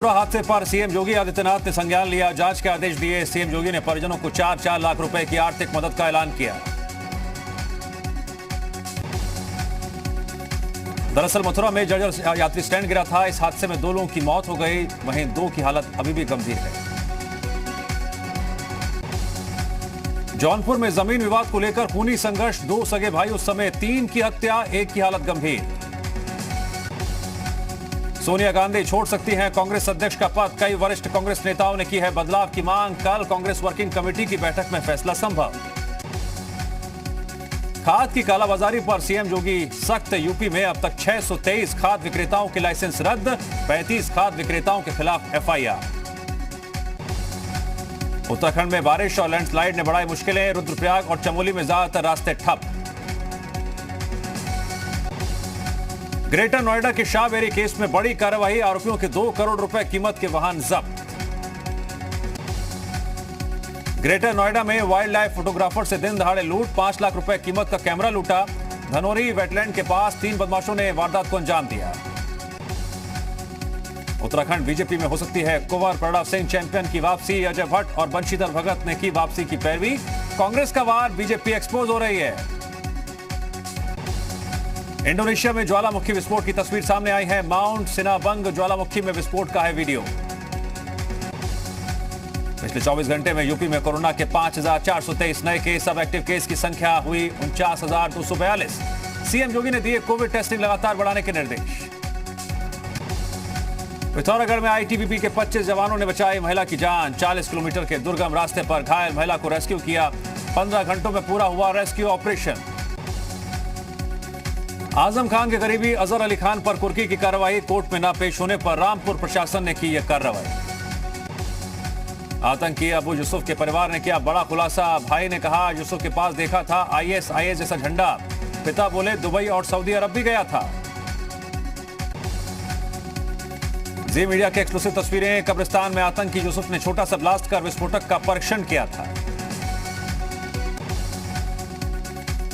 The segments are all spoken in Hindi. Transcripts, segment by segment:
हादसे पर सीएम योगी आदित्यनाथ ने संज्ञान लिया। जांच के आदेश दिए। सीएम योगी ने परिजनों को 4-4 लाख रुपए की आर्थिक मदद का ऐलान किया। दरअसल मथुरा में जर्जर यात्री स्टैंड गिरा था। इस हादसे में 2 लोगों की मौत हो गई, वहीं 2 की हालत अभी भी गंभीर है। जौनपुर में जमीन विवाद को लेकर खूनी संघर्ष, 2 सगे भाइयों समेत 3 की हत्या, 1 की हालत गंभीर। सोनिया गांधी छोड़ सकती हैं कांग्रेस अध्यक्ष का पद, कई वरिष्ठ कांग्रेस नेताओं ने की है बदलाव की मांग। कल कांग्रेस वर्किंग कमेटी की बैठक में फैसला संभव। खाद की कालाबाजारी पर सीएम योगी सख्त, यूपी में अब तक 623 खाद विक्रेताओं के लाइसेंस रद्द, 35 खाद विक्रेताओं के खिलाफ एफआईआर। उत्तराखंड में बारिश और लैंडस्लाइड ने बढ़ाई मुश्किलें, रुद्रप्रयाग और चमोली में ज्यादातर रास्ते ठप। ग्रेटर नोएडा के शाहबेरी केस में बड़ी कार्रवाई, आरोपियों के 2 करोड़ रुपए कीमत के वाहन जब्त। ग्रेटर नोएडा में वाइल्ड लाइफ फोटोग्राफर से दिन दहाड़े लूट, 5 लाख रुपए कीमत का कैमरा लूटा। धनोरी वेटलैंड के पास 3 बदमाशों ने वारदात को अंजाम दिया। उत्तराखंड बीजेपी में हो सकती है कुंवर प्रणव सिंह चैंपियन की वापसी, अजय भट्ट और बंशीधर भगत ने की वापसी की पैरवी। कांग्रेस का वार, बीजेपी एक्सपोज हो रही है। इंडोनेशिया में ज्वालामुखी विस्फोट की तस्वीर सामने आई है। माउंट सिनाबंग ज्वालामुखी में विस्फोट का है वीडियो। पिछले 24 घंटे में यूपी में कोरोना के 5,423 नए केस, अब एक्टिव केस की संख्या हुई 49,242। सीएम योगी ने दिए कोविड टेस्टिंग लगातार बढ़ाने के निर्देश। पिथौरागढ़ में आईटीबीपी के 25 जवानों ने बचाई महिला की जान। 40 किलोमीटर के दुर्गम रास्ते पर घायल महिला को रेस्क्यू किया। 15 घंटों में पूरा हुआ रेस्क्यू ऑपरेशन। आजम खान के करीबी अजहर अली खान पर कुर्की की कार्रवाई, कोर्ट में न पेश होने पर रामपुर प्रशासन ने की यह कार्रवाई। आतंकी अबू यूसुफ के परिवार ने किया बड़ा खुलासा। भाई ने कहा यूसुफ के पास देखा था आईएसआईएस जैसा झंडा। पिता बोले दुबई और सऊदी अरब भी गया था। जी मीडिया की एक्सक्लूसिव तस्वीरें। कब्रिस्तान में आतंकी यूसुफ ने छोटा सा ब्लास्ट कर विस्फोटक का परीक्षण किया था।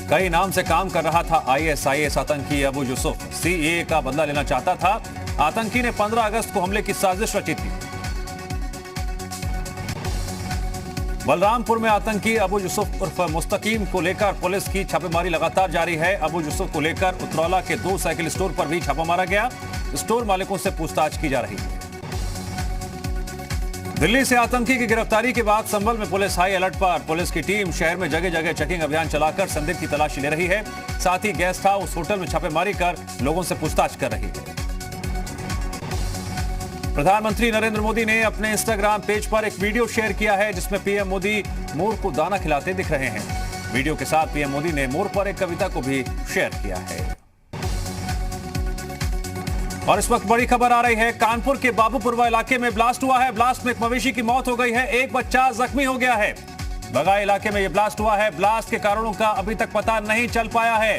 कई नाम से काम कर रहा था आईएसआईएस आतंकी अबू यूसुफ। सीएए का बदला लेना चाहता था। आतंकी ने 15 अगस्त को हमले की साजिश रची थी। बलरामपुर में आतंकी अबू यूसुफ उर्फ मुस्तकीम को लेकर पुलिस की छापेमारी लगातार जारी है। अबू यूसुफ को लेकर उतरौला के 2 साइकिल स्टोर पर भी छापा मारा गया। स्टोर मालिकों से पूछताछ की जा रही है। दिल्ली से आतंकी की गिरफ्तारी के बाद संभल में पुलिस हाई अलर्ट पर। पुलिस की टीम शहर में जगह जगह चेकिंग अभियान चलाकर संदिग्ध की तलाशी ले रही है। साथ ही गेस्ट हाउस, होटल में छापेमारी कर लोगों से पूछताछ कर रही है। प्रधानमंत्री नरेंद्र मोदी ने अपने इंस्टाग्राम पेज पर एक वीडियो शेयर किया है जिसमें पीएम मोदी मोर को दाना खिलाते दिख रहे हैं। वीडियो के साथ पीएम मोदी ने मोर पर एक कविता को भी शेयर किया है। और इस वक्त बड़ी खबर आ रही है, कानपुर के बाबूपुरवा इलाके में ब्लास्ट हुआ है। ब्लास्ट में एक मवेशी की मौत हो गई है, एक बच्चा जख्मी हो गया है। बगाई इलाके में यह ब्लास्ट हुआ है। ब्लास्ट के कारणों का अभी तक पता नहीं चल पाया है।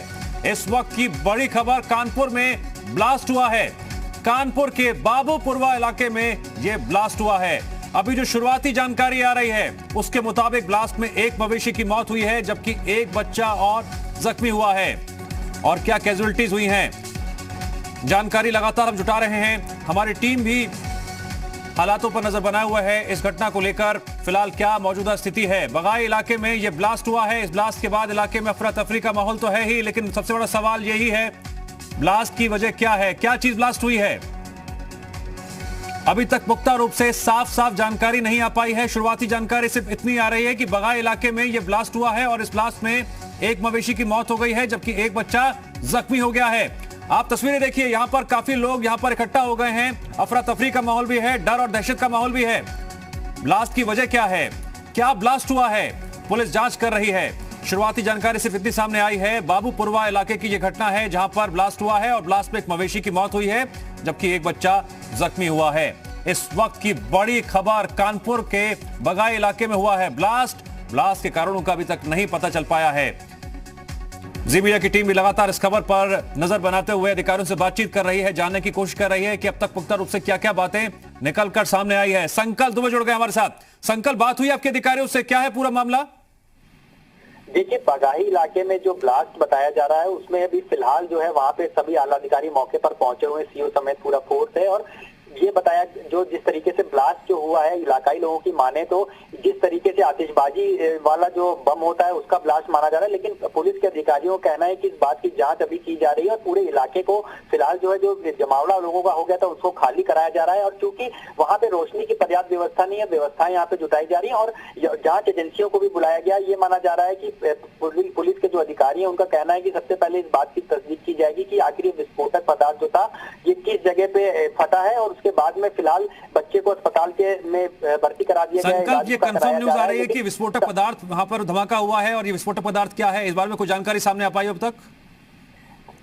इस वक्त की बड़ी खबर, कानपुर में ब्लास्ट हुआ है। कानपुर के बाबूपुरवा इलाके में यह ब्लास्ट हुआ है। अभी जो शुरुआती जानकारी आ रही है उसके मुताबिक ब्लास्ट में एक मवेशी की मौत हुई है, जबकि एक बच्चा और जख्मी हुआ है। और क्या कैजुअलिटीज हुई हैं, जानकारी लगातार हम जुटा रहे हैं। हमारी टीम भी हालातों पर नजर बनाए हुए है। इस घटना को लेकर फिलहाल क्या मौजूदा स्थिति है। बगाई इलाके में यह ब्लास्ट हुआ है। इस ब्लास्ट के बाद इलाके में अफरा तफरी का माहौल तो है ही, लेकिन सबसे बड़ा सवाल यही है ब्लास्ट की वजह क्या है, क्या चीज ब्लास्ट हुई है। अभी तक पुख्ता रूप से साफ जानकारी नहीं आ पाई है। शुरुआती जानकारी सिर्फ इतनी आ रही है कि बगाई इलाके में यह ब्लास्ट हुआ है और इस ब्लास्ट में एक मवेशी की मौत हो गई है, जबकि एक बच्चा जख्मी हो गया है। आप तस्वीरें देखिए, यहां पर काफी लोग यहां पर इकट्ठा हो गए हैं। अफरा तफरी का माहौल भी है, डर और दहशत का माहौल भी है। ब्लास्ट की वजह क्या है, क्या ब्लास्ट हुआ है, पुलिस जांच कर रही है। शुरुआती जानकारी सिर्फ इतनी सामने आई है, बाबूपुरवा इलाके की यह घटना है जहां पर ब्लास्ट हुआ है और ब्लास्ट में एक मवेशी की मौत हुई है, जबकि एक बच्चा जख्मी हुआ है। इस वक्त की बड़ी खबर, कानपुर के बगाई इलाके में हुआ है ब्लास्ट के कारणों का अभी तक नहीं पता चल पाया है। जी मीडिया की टीम भी लगातार इस खबर पर नजर बनाते हुए अधिकारियों से बातचीत कर रही है, जानने की कोशिश कर रही है कि अब तक पुख्ता रूप से क्या क्या बातें निकलकर सामने आई है। संकल्प दुबे जुड़ गए हमारे साथ। संकल्प, बात हुई आपके अधिकारियों से, क्या है पूरा मामला? देखिए, बगाही इलाके में जो ब्लास्ट बताया जा रहा है उसमें अभी फिलहाल जो है वहां पे सभी आला अधिकारी मौके पर पहुंचे हुए, सीओ समेत पूरा फोर्स है। और ये बताया, जो जिस तरीके से ब्लास्ट जो हुआ है, इलाकाई लोगों की माने तो जिस तरीके से आतिशबाजी वाला जो बम होता है उसका ब्लास्ट माना जा रहा है, लेकिन पुलिस के अधिकारियों का कहना है कि इस बात की जांच अभी की जा रही है और पूरे इलाके को फिलहाल जो है, जो जमावड़ा लोगों का हो गया था उसको खाली कराया जा रहा है। और चूंकि वहां पे रोशनी की पर्याप्त व्यवस्था नहीं है, व्यवस्थाएं यहाँ पे जुटाई जा रही है और जांच एजेंसियों को भी बुलाया गया। ये माना जा रहा है कि पुलिस के जो अधिकारी हैं उनका कहना है कि सबसे पहले इस बात की तस्दीक की जाएगी कि आखिर ये विस्फोटक पदार्थ जो था ये किस जगह पे फटा है, और उसके बाद में फिलहाल बच्चे को अस्पताल में भर्ती करा दिया गया है। संकल्प, ये कंफर्म न्यूज आ रही है कि विस्फोटक पदार्थ वहां पर धमाका हुआ है, और ये विस्फोटक पदार्थ क्या है, इस बारे में कोई जानकारी सामने आ पाई अब तक?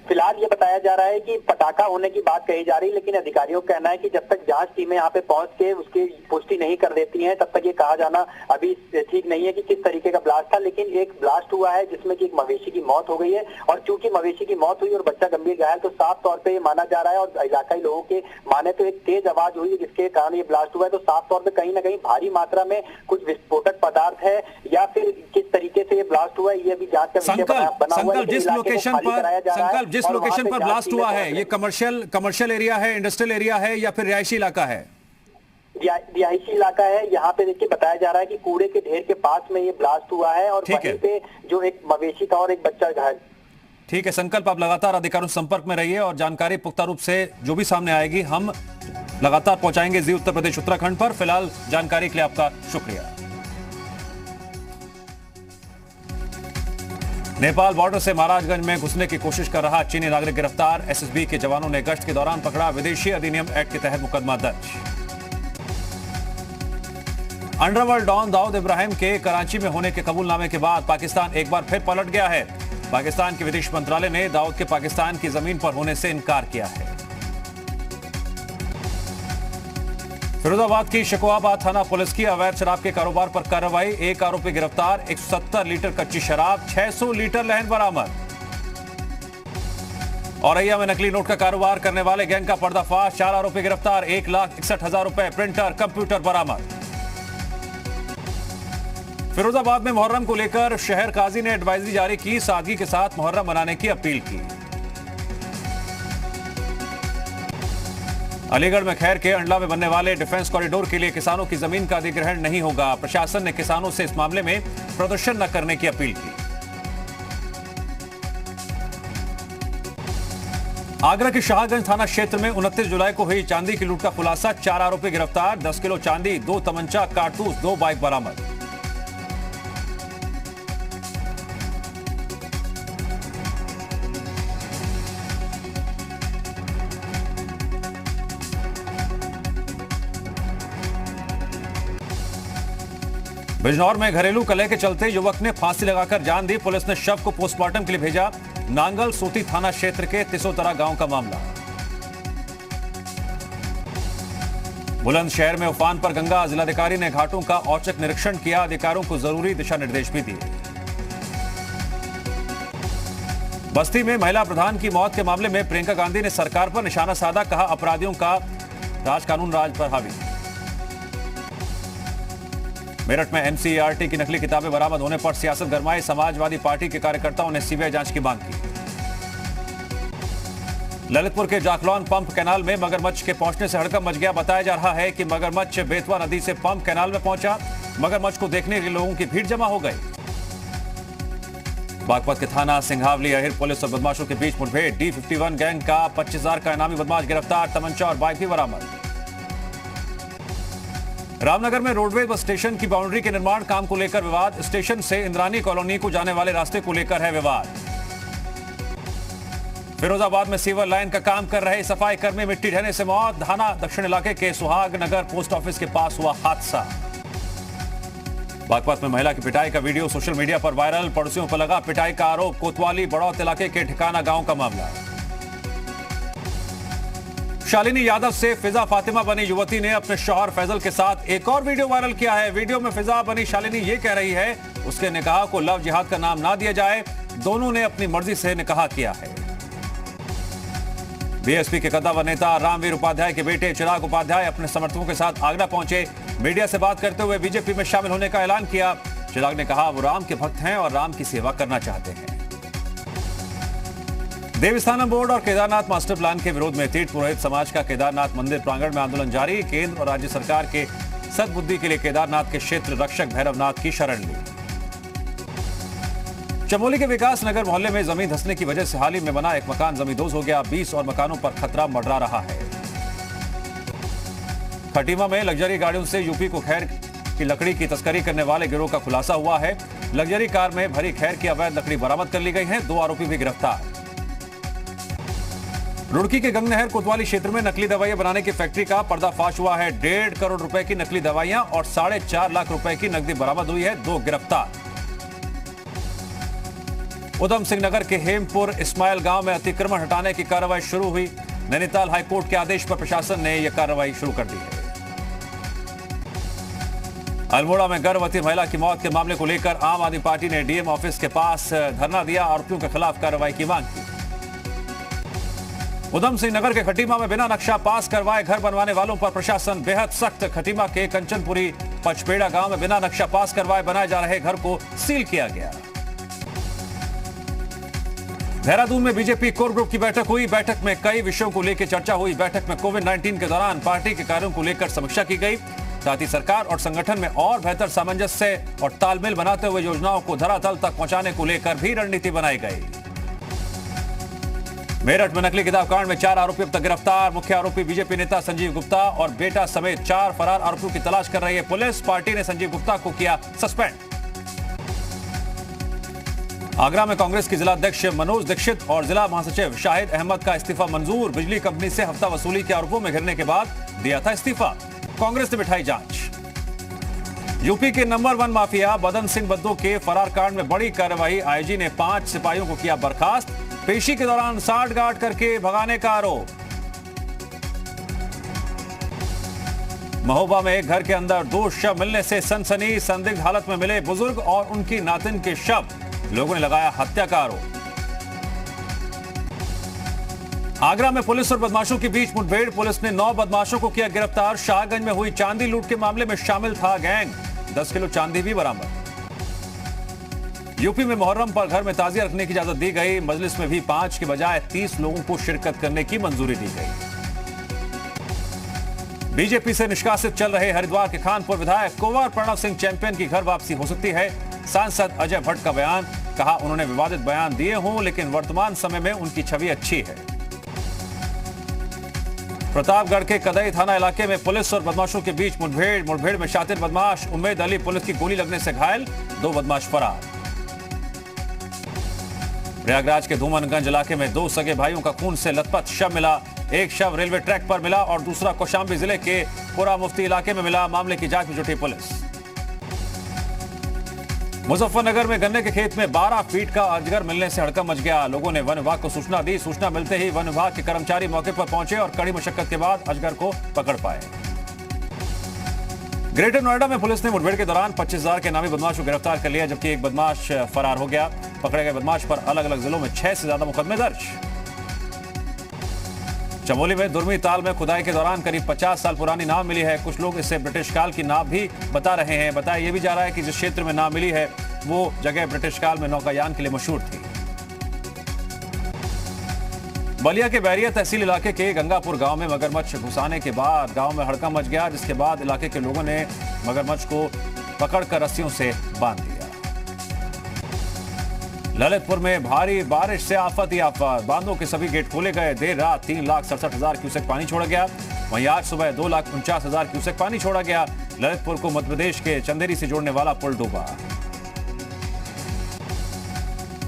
फिलहाल ये बताया जा रहा है कि पटाखा होने की बात कही जा रही है, लेकिन अधिकारियों का कहना है कि जब तक जांच टीमें यहाँ पे पहुंच के उसकी पुष्टि नहीं कर देती हैं तब तक ये कहा जाना अभी ठीक नहीं है कि किस तरीके का ब्लास्ट था। लेकिन एक ब्लास्ट हुआ है जिसमें कि एक मवेशी की मौत हो गई है, और चूंकि मवेशी की मौत हुई और बच्चा गंभीर घायल, तो साफ तौर पर ये माना जा रहा है और इलाकाई लोगों के माने तो एक तेज आवाज हुई जिसके कारण ये ब्लास्ट हुआ है। तो साफ तौर पर कहीं ना कहीं भारी मात्रा में कुछ विस्फोटक पदार्थ है या फिर किस तरीके से ये ब्लास्ट हुआ है, ये भी जांच का विषय बना हुआ है। जिस लोकेशन पर ब्लास्ट हुआ है, ये कमर्शियल एरिया है, इंडस्ट्रियल एरिया है या फिर रिहायशी इलाका है? रिहायशी इलाका है। यहाँ पे देखिए बताया जा रहा है कि कूड़े के ढेर के पास में ये ब्लास्ट हुआ है और वहीं पे जो एक मवेशी था और एक बच्चा घायल। ठीक है संकल्प, आप लगातार अधिकारियों से संपर्क में रहिए और जानकारी पुख्ता रूप से जो भी सामने आएगी हम लगातार पहुंचाएंगे जी उत्तर प्रदेश उत्तराखंड पर। फिलहाल जानकारी के लिए आपका शुक्रिया। नेपाल बॉर्डर से महाराजगंज में घुसने की कोशिश कर रहा चीनी नागरिक गिरफ्तार, एसएसबी के जवानों ने गश्त के दौरान पकड़ा, विदेशी अधिनियम एक्ट के तहत मुकदमा दर्ज। अंडरवर्ल्ड डॉन दाऊद इब्राहिम के कराची में होने के कबूलनामे के बाद पाकिस्तान एक बार फिर पलट गया है। पाकिस्तान के विदेश मंत्रालय ने दाऊद के पाकिस्तान की जमीन पर होने से इनकार किया है। फिरोजाबाद की शकोआबाद थाना पुलिस की अवैध शराब के कारोबार पर कार्रवाई, एक आरोपी गिरफ्तार, 170 लीटर कच्ची शराब, 600 लीटर लहन बरामद। औरैया में नकली नोट का कारोबार करने वाले गैंग का पर्दाफाश, 4 आरोपी गिरफ्तार, 1,61,000 रुपए, प्रिंटर, कंप्यूटर बरामद। फिरोजाबाद में मुहर्रम को लेकर शहर काजी ने एडवाइजरी जारी की, सादगी के साथ मुहर्रम मनाने की अपील की। अलीगढ़ में खैर के अंडला में बनने वाले डिफेंस कॉरिडोर के लिए किसानों की जमीन का अधिग्रहण नहीं होगा, प्रशासन ने किसानों से इस मामले में प्रदर्शन न करने की अपील की। आगरा के शाहगंज थाना क्षेत्र में 29 जुलाई को हुई चांदी की लूट का खुलासा, 4 आरोपी गिरफ्तार, 10 किलो चांदी, 2 तमंचा, कारतूस, 2 बाइक बरामद। बिजनौर में घरेलू कलह के चलते युवक ने फांसी लगाकर जान दी, पुलिस ने शव को पोस्टमार्टम के लिए भेजा। नांगल सोती थाना क्षेत्र के तिसोतरा गांव का मामला। बुलंदशहर में उफान पर गंगा, जिलाधिकारी ने घाटों का औचक निरीक्षण किया, अधिकारियों को जरूरी दिशा निर्देश भी दिए। बस्ती में महिला प्रधान की मौत के मामले में प्रियंका गांधी ने सरकार पर निशाना साधा, कहा अपराधियों का राज कानून राज पर हावी। मेरठ में एनसीईआरटी की नकली किताबें बरामद होने पर सियासत गरमाई, समाजवादी पार्टी के कार्यकर्ताओं ने सीबीआई जांच की मांग की। ललितपुर के जाखलौन पंप कैनाल में मगरमच्छ के पहुंचने से हड़कंप मच गया, बताया जा रहा है कि मगरमच्छ बेतवा नदी से पंप कैनाल में पहुंचा, मगरमच्छ को देखने के लिए लोगों की भीड़ जमा हो गई। बागपत के थाना सिंघावली अहिर पुलिस और बदमाशों के बीच मुठभेड़, D51 गैंग का 25,000 का इनामी बदमाश गिरफ्तार, तमंचा और बाइक भी बरामद। रामनगर में रोडवेज बस स्टेशन की बाउंड्री के निर्माण काम को लेकर विवाद, स्टेशन से इंद्रानी कॉलोनी को जाने वाले रास्ते को लेकर है विवाद। फिरोजाबाद में सीवर लाइन का काम कर रहे सफाई कर्मी मिट्टी ढहने से मौत, धाना दक्षिण इलाके के सुहाग नगर पोस्ट ऑफिस के पास हुआ हादसा। बागपत में महिला की पिटाई का वीडियो सोशल मीडिया पर वायरल, पड़ोसियों पर लगा पिटाई का आरोप, कोतवाली बड़ौत इलाके के ठिकाना गांव का मामला। शालिनी यादव से फिजा फातिमा बनी युवती ने अपने शौहर फैजल के साथ एक और वीडियो वायरल किया है। वीडियो में फिजा बनी शालिनी ये कह रही है उसके निकाह को लव जिहाद का नाम ना दिया जाए, दोनों ने अपनी मर्जी से निकाह किया है। बीएसपी के कद्दावर नेता रामवीर उपाध्याय के बेटे चिराग उपाध्याय अपने समर्थकों के साथ आगरा पहुंचे, मीडिया से बात करते हुए बीजेपी में शामिल होने का ऐलान किया। चिराग ने कहा वो राम के भक्त हैं और राम की सेवा करना चाहते हैं। देवस्थानम बोर्ड और केदारनाथ मास्टर प्लान के विरोध में तीर्थ पुरोहित समाज का केदारनाथ मंदिर प्रांगण में आंदोलन जारी। केंद्र और राज्य सरकार के सद्बुद्धि के लिए केदारनाथ के क्षेत्र रक्षक भैरवनाथ की शरण ली। चमोली के विकास नगर मोहल्ले में जमीन धंसने की वजह से हाल ही में बना एक मकान जमींदोज हो गया। 20 और मकानों पर खतरा मंडरा रहा है। खटीमा में लग्जरी गाड़ियों से यूपी को खैर की लकड़ी की तस्करी करने वाले गिरोह का खुलासा हुआ है। लग्जरी कार में भरी खैर की अवैध लकड़ी बरामद कर ली गई है। 2 आरोपी भी गिरफ्तार। रुड़की के गंगनहर कोतवाली क्षेत्र में नकली दवाइयां बनाने की फैक्ट्री का पर्दाफाश हुआ है। 1.5 करोड़ रुपए की नकली दवाइयां और 4.5 लाख रुपए की नकदी बरामद हुई है। 2 गिरफ्तार। उधम सिंह नगर के हेमपुर इस्माइल गांव में अतिक्रमण हटाने की कार्रवाई शुरू हुई। नैनीताल हाईकोर्ट के आदेश पर प्रशासन ने यह कार्रवाई शुरू कर दी है। अल्मोड़ा में गर्भवती महिला की मौत के मामले को लेकर आम आदमी पार्टी ने डीएम ऑफिस के पास धरना दिया। आरोपियों के खिलाफ कार्रवाई की मांग की। उधम सिंह नगर के खटीमा में बिना नक्शा पास करवाए घर बनवाने वालों पर प्रशासन बेहद सख्त। खटीमा के कंचनपुरी पचपेड़ा गांव में बिना नक्शा पास करवाए बनाए जा रहे घर को सील किया गया। देहरादून में बीजेपी कोर ग्रुप की बैठक हुई। बैठक में कई विषयों को लेकर चर्चा हुई। बैठक में कोविड-19 के दौरान पार्टी के कार्यों को लेकर समीक्षा की गई। साथ ही सरकार और संगठन में और बेहतर सामंजस्य और तालमेल बनाते हुए योजनाओं को धरातल तक पहुंचाने को लेकर भी रणनीति बनाई गई। मेरठ में नकली किताब कांड में 4 आरोपी अब तक गिरफ्तार। मुख्य आरोपी बीजेपी नेता संजीव गुप्ता और बेटा समेत 4 फरार आरोपियों की तलाश कर रही है पुलिस। पार्टी ने संजीव गुप्ता को किया सस्पेंड। आगरा में कांग्रेस की जिलाध्यक्ष मनोज दीक्षित और जिला महासचिव शाहिद अहमद का इस्तीफा मंजूर। बिजली कंपनी से हफ्ता वसूली के आरोपों में घिरने के बाद दिया था इस्तीफा। कांग्रेस ने बिठाई जांच। यूपी के नंबर 1 माफिया बदन सिंह बद्दो के फरार कांड में बड़ी कार्रवाई। आईजी ने 5 सिपाहियों को किया बर्खास्त। पेशी के दौरान साठगांठ करके भगाने का आरोप। महोबा में एक घर के अंदर 2 शव मिलने से सनसनी। संदिग्ध हालत में मिले बुजुर्ग और उनकी नातिन के शव। लोगों ने लगाया हत्या का आरोप। आगरा में पुलिस और बदमाशों के बीच मुठभेड़। पुलिस ने 9 बदमाशों को किया गिरफ्तार। शाहगंज में हुई चांदी लूट के मामले में शामिल था गैंग। 10 किलो चांदी भी बरामद। यूपी में मुहर्रम पर घर में ताजिया रखने की इजाजत दी गई। मजलिस में भी 5 के बजाय 30 लोगों को शिरकत करने की मंजूरी दी गई। बीजेपी से निष्कासित चल रहे हरिद्वार के खानपुर विधायक कुंवर प्रणव सिंह चैंपियन की घर वापसी हो सकती है। सांसद अजय भट्ट का बयान। कहा उन्होंने विवादित बयान दिए हों लेकिन वर्तमान समय में उनकी छवि अच्छी है। प्रतापगढ़ के कदई थाना इलाके में पुलिस और बदमाशों के बीच मुठभेड़ में शातिर बदमाश उम्मेद अली पुलिस की गोली लगने से घायल। 2 बदमाश फरार। प्रयागराज के धूमनगंज इलाके में 2 सगे भाइयों का खून से लथपथ शव मिला। एक शव रेलवे ट्रैक पर मिला और दूसरा कौशाम्बी जिले के पुरा मुफ्ती इलाके में मिला। मामले की जांच में जुटी पुलिस। मुजफ्फरनगर में गन्ने के खेत में 12 फीट का अजगर मिलने से हड़कंप मच गया। लोगों ने वन विभाग को सूचना दी। सूचना मिलते ही वन विभाग के कर्मचारी मौके पर पहुंचे और कड़ी मशक्कत के बाद अजगर को पकड़ पाए। ग्रेटर नोएडा में पुलिस ने मुठभेड़ के दौरान 25,000 के नामी बदमाश को गिरफ्तार कर लिया, जबकि एक बदमाश फरार हो गया। पकड़े गए बदमाश पर अलग अलग जिलों में 6 से ज्यादा मुकदमे दर्ज। चमोली में दुर्मी ताल में खुदाई के दौरान करीब 50 साल पुरानी नाव मिली है। कुछ लोग इसे ब्रिटिश काल की नाव भी बता रहे हैं। बताया यह भी जा रहा है कि जिस क्षेत्र में नाव मिली है वो जगह ब्रिटिश काल में नौकायान के लिए मशहूर थी। बलिया के बैरिया तहसील इलाके के गंगापुर गांव में मगरमच्छ घुसाने के बाद गांव में हड़कंप मच गया, जिसके बाद इलाके के लोगों ने मगरमच्छ को पकड़कर रस्सियों से बांध दिया। ललितपुर में भारी बारिश से आफत ही आफत। बांधों के सभी गेट खोले गए। देर रात 3,67,000 क्यूसेक पानी छोड़ा गया। वहीं आज सुबह 2,49,000 क्यूसेक पानी छोड़ा गया। ललितपुर को मध्य प्रदेश के चंदेरी से जोड़ने वाला पुल डूबा।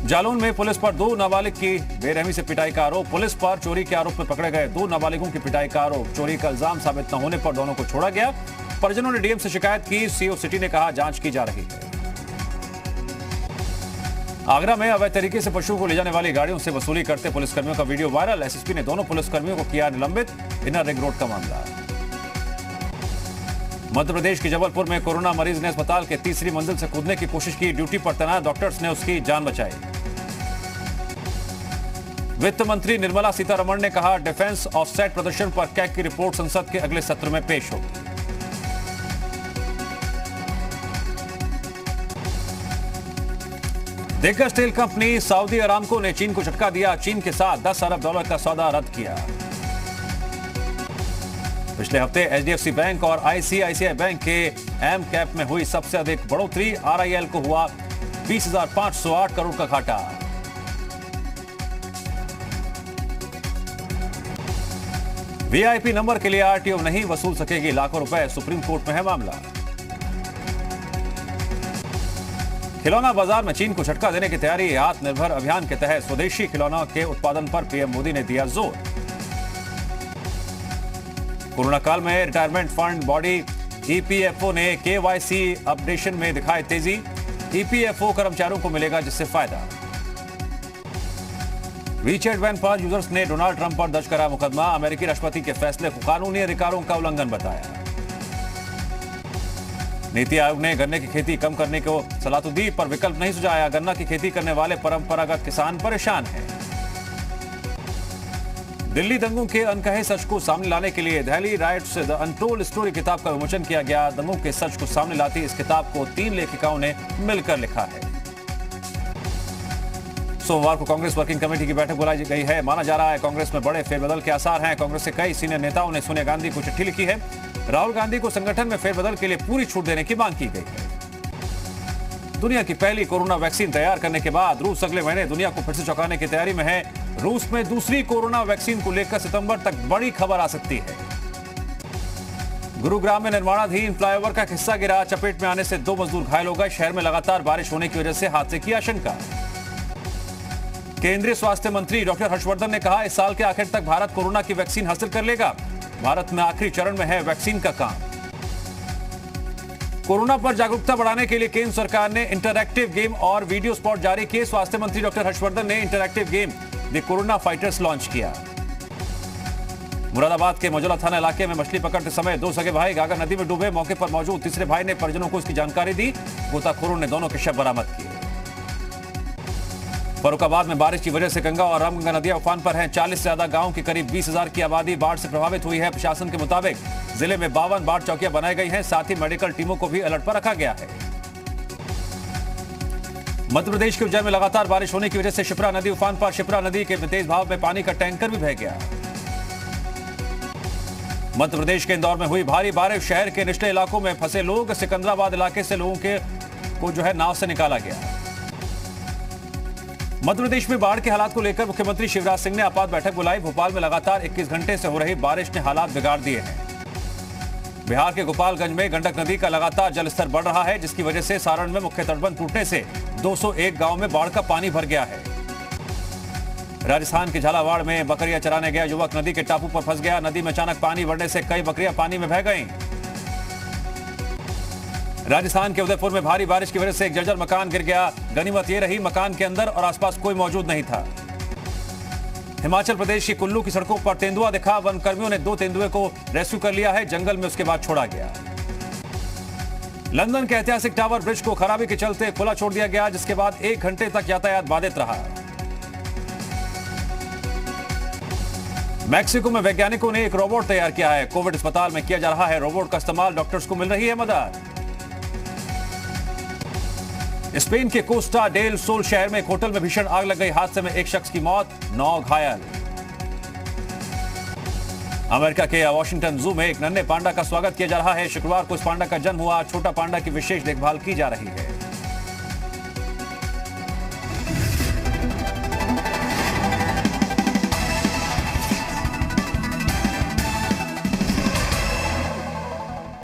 जालौन में पुलिस पर 2 नाबालिग की बेरहमी से पिटाई का आरोप। पुलिस पर चोरी के आरोप में पकड़े गए 2 नाबालिगों की पिटाई का आरोप। चोरी का इल्जाम साबित न होने पर दोनों को छोड़ा गया। परिजनों ने डीएम से शिकायत की। सीओ सिटी ने कहा जांच की जा रही है। आगरा में अवैध तरीके से पशुओं को ले जाने वाली गाड़ियों से वसूली करते पुलिसकर्मियों का वीडियो वायरल। एसएसपी ने दोनों पुलिसकर्मियों को किया निलंबित। इनर रिंग रोड का मामला। मध्य प्रदेश के जबलपुर में कोरोना मरीज ने अस्पताल के 3री मंजिल से कूदने की कोशिश की। ड्यूटी पर तैनात डॉक्टर्स ने उसकी जान बचाई। वित्त मंत्री निर्मला सीतारमण ने कहा डिफेंस ऑफसेट प्रदर्शन पर कैग की रिपोर्ट संसद के अगले सत्र में पेश होगी। दिग्गज तेल कंपनी सऊदी अरामको ने चीन को झटका दिया। चीन के साथ $10 अरब का सौदा रद्द किया। पिछले हफ्ते एचडीएफसी बैंक और आईसीआईसीआई बैंक के एम कैप में हुई सबसे अधिक बढ़ोतरी। आरआईएल को हुआ 20,508 करोड़ का घाटा। वीआईपी नंबर के लिए आरटीओ नहीं वसूल सकेगी लाखों रुपए, सुप्रीम कोर्ट में है मामला। खिलौना बाजार में चीन को झटका देने की तैयारी। आत्मनिर्भर अभियान के तहत स्वदेशी खिलौना के उत्पादन पर पीएम मोदी ने दिया जोर। कोरोना काल में रिटायरमेंट फंड बॉडी ईपीएफओ ने केवाईसी अपडेशन में दिखाई तेजी। ईपीएफओ कर्मचारियों को मिलेगा जिससे फायदा। वीचैट बैन पर यूजर्स ने डोनाल्ड ट्रंप पर दर्ज करा मुकदमा। अमेरिकी राष्ट्रपति के फैसले को कानूनी अधिकारों का उल्लंघन बताया। नीति आयोग ने गन्ने की खेती कम करने को सलाह तो दी, पर विकल्प नहीं सुझाया। गन्ना की खेती करने वाले परंपरागत किसान परेशान हैं। दिल्ली दंगों के अनकहे सच को सामने लाने के लिए Delhi rights the untold story किताब का विमोचन किया गया। दंगों के सच को सामने लाती इस किताब को 3 लेखिकाओं ने मिलकर लिखा है। सोमवार को कांग्रेस वर्किंग कमेटी की बैठक बुलाई गई है। माना जा रहा है कांग्रेस में बड़े फेरबदल के आसार हैं। कांग्रेस के कई सीनियर नेताओं ने सोनिया गांधी को चिट्ठी लिखी है। राहुल गांधी को संगठन में फेरबदल के लिए पूरी छूट देने की मांग की गई है। दुनिया की पहली कोरोना वैक्सीन तैयार करने के बाद रूस अगले महीने दुनिया को फिर से चौंकाने की तैयारी में है। रूस में दूसरी कोरोना वैक्सीन को लेकर सितंबर तक बड़ी खबर आ सकती है। गुरुग्राम में निर्माणाधीन फ्लाईओवर का हिस्सा गिरा। चपेट में आने से 2 मजदूर घायल हो गए। शहर में लगातार बारिश होने की वजह से हादसे की आशंका। केंद्रीय स्वास्थ्य मंत्री डॉक्टर हर्षवर्धन ने कहा, इस साल के आखिर तक भारत कोरोना की वैक्सीन हासिल कर लेगा। भारत में आखिरी चरण में है वैक्सीन का काम। कोरोना पर जागरूकता बढ़ाने के लिए केंद्र सरकार ने इंटरैक्टिव गेम और वीडियो स्पॉट जारी किए। स्वास्थ्य मंत्री डॉक्टर हर्षवर्धन ने interactive game the corona fighters launch किया। मुरादाबाद के मौजला थाना इलाके में मछली पकड़ते समय 2 सगे भाई गागर नदी में डूबे। मौके पर मौजूद तीसरे भाई ने परिजनों को इसकी जानकारी दी। गोताखोरों ने दोनों के शव बरामद किए। फर्रुखाबाद में बारिश की वजह से गंगा और रामगंगा नदियां उफान पर हैं। 40 से ज्यादा गांवों की करीब 20,000 की आबादी बाढ़ से प्रभावित हुई है। प्रशासन के मुताबिक जिले में 52 बाढ़ चौकियां बनाई गई हैं। साथ ही मेडिकल टीमों को भी अलर्ट पर रखा गया है। मध्य प्रदेश के उज्जैन में लगातार बारिश होने की वजह से शिप्रा नदी उफान पर। शिप्रा नदी के तेज बहाव में पानी का टैंकर भी बह गया। मध्य प्रदेश के इंदौर में हुई भारी बारिश। शहर के निचले इलाकों में फंसे लोग। सिकंदराबाद इलाके से लोगों को नाव से निकाला गया। मध्य प्रदेश में बाढ़ के हालात को लेकर मुख्यमंत्री शिवराज सिंह ने आपात बैठक बुलाई। भोपाल में लगातार 21 घंटे से हो रही बारिश ने हालात बिगाड़ दिए हैं। बिहार के गोपालगंज में गंडक नदी का लगातार जलस्तर बढ़ रहा है, जिसकी वजह से सारण में मुख्य तटबंध टूटने से 201 गांव में बाढ़ का पानी भर गया है। राजस्थान के झालावाड़ में बकरियां चराने गया युवक नदी के टापू पर फंस गया। नदी में अचानक पानी बढ़ने से कई बकरियां पानी में बह गईं। राजस्थान के उदयपुर में भारी बारिश की वजह से एक जर्जर मकान गिर गया। गनीमत ये रही मकान के अंदर और आसपास कोई मौजूद नहीं था। हिमाचल प्रदेश की कुल्लू की सड़कों पर तेंदुआ दिखा। वन कर्मियों ने 2 तेंदुए को रेस्क्यू कर लिया है। जंगल में उसके बाद छोड़ा गया। लंदन के ऐतिहासिक टावर ब्रिज को खराबी के चलते खुला छोड़ दिया गया, जिसके बाद 1 घंटे तक यातायात बाधित रहा। मैक्सिको में वैज्ञानिकों ने एक रोबोट तैयार किया है। कोविड अस्पताल में किया जा रहा है रोबोट का इस्तेमाल। डॉक्टर्स को मिल रही है मदद। स्पेन के कोस्टा डेल सोल शहर में एक होटल में भीषण आग लग गई। हादसे में 1 शख्स की मौत, 9 घायल। अमेरिका के वॉशिंगटन जू में एक नन्हे पांडा का स्वागत किया जा रहा है। शुक्रवार को इस पांडा का जन्म हुआ। छोटा पांडा की विशेष देखभाल की जा रही है।